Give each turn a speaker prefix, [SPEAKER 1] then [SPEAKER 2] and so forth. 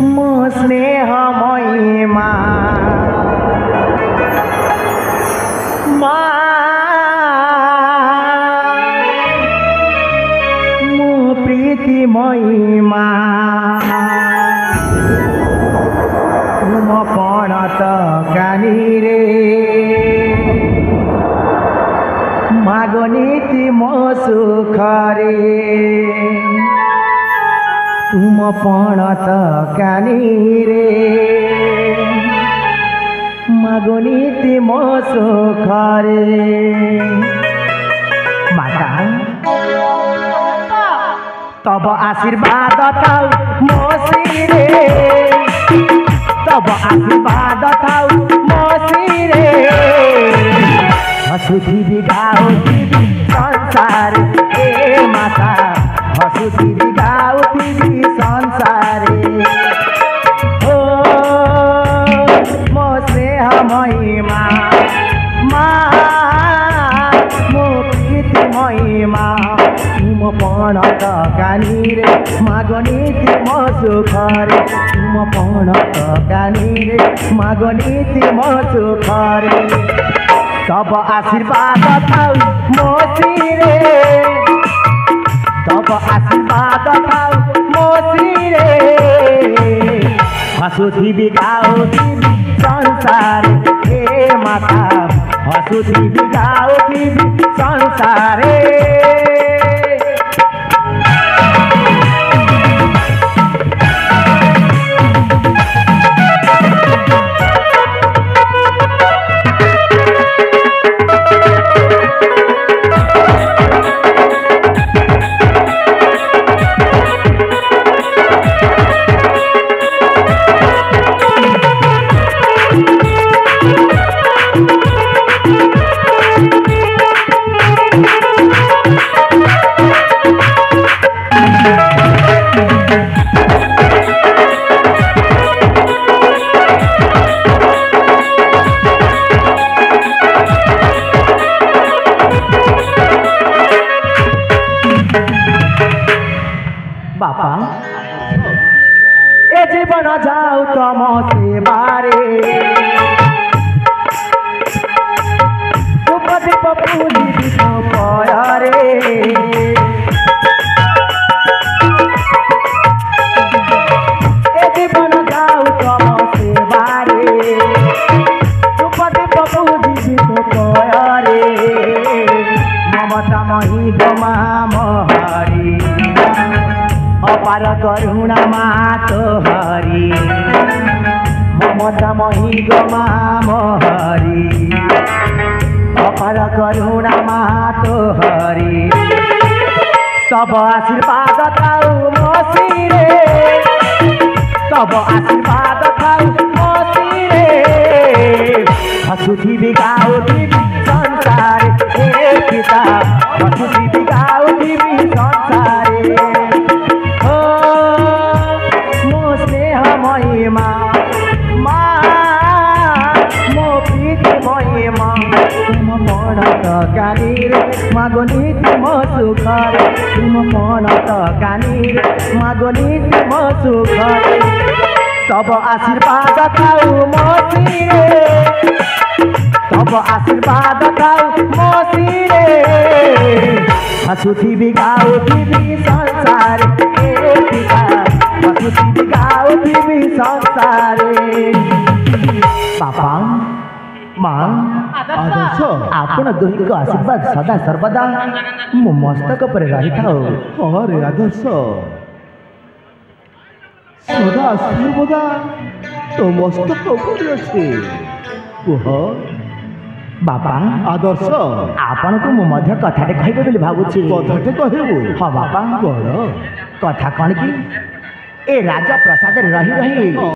[SPEAKER 1] मो स्नेहमयी मो प्रीतिमयी तुम कौन तो कानी रे मागनीति मो सुख रे तुम पण तो कानी रे मागनीति मो सुख रे माता तब आशीर्वाद थाउ मो सिरे तब आशीर्वाद थाउ मो सिरे हसुथी गाउथी संसार ए माता हसुथी गाउथी संसार ओ मो स्नेहमयी मो प्रीतिमयी तुम पण तो कानी रे मागनीति मो सुख रे तुम पण तो कानी रे मागनीति मो सुख रे तब आशीर्वाद थाउ मो सिरे तब आशीर्वाद थाउ मो सिरे हसुथी गाउथी संसार हे माता हसुथी गाउथी संसार बापा ए जीवन जाऊ तम सेवारे उपदीप पूजी दीप पयारे ए जीवन जाऊ तम सेवारे उपदीप पूजी दीप पयारे ममता मही गमा महरी अपार करुणा मातो हरि ममता मही गमा हरि अपार करुणा मातो हरि तब आशीर्वाद थाउ मो सिरे तब आशीर्वाद थाउ मो सिरे हसुथी गाउथी संसार हे पिता हसुथी गाउथी संसार मो प्रीतिमयी तुम पण तो कानी रे मागनीति मो सुख रे तुम पण तो कानी रे मागनीति मो सुख रे तब आशीर्वाद थाउ मो सिरे तब आशीर्वाद थाउ मो सिरे हसुथी गाउथी संसार हे पिता हसुथी गाउथी संसार बापा माँ आदर्श आपण दुही को आशीर्वाद सदा सर्वदा मो मस्तक पर रही था
[SPEAKER 2] अरे आदर्श सदा सर्वदा तो मस्तक पर अच्छे कुह
[SPEAKER 1] बापा
[SPEAKER 2] आदर्श
[SPEAKER 1] आपण को मो मध्य कथाटे कहबे बोली भाबुछि
[SPEAKER 2] कथाटे कहबो
[SPEAKER 1] हां बापा
[SPEAKER 2] कौन
[SPEAKER 1] कथा कौन कि ए राजा प्रसाद रही रही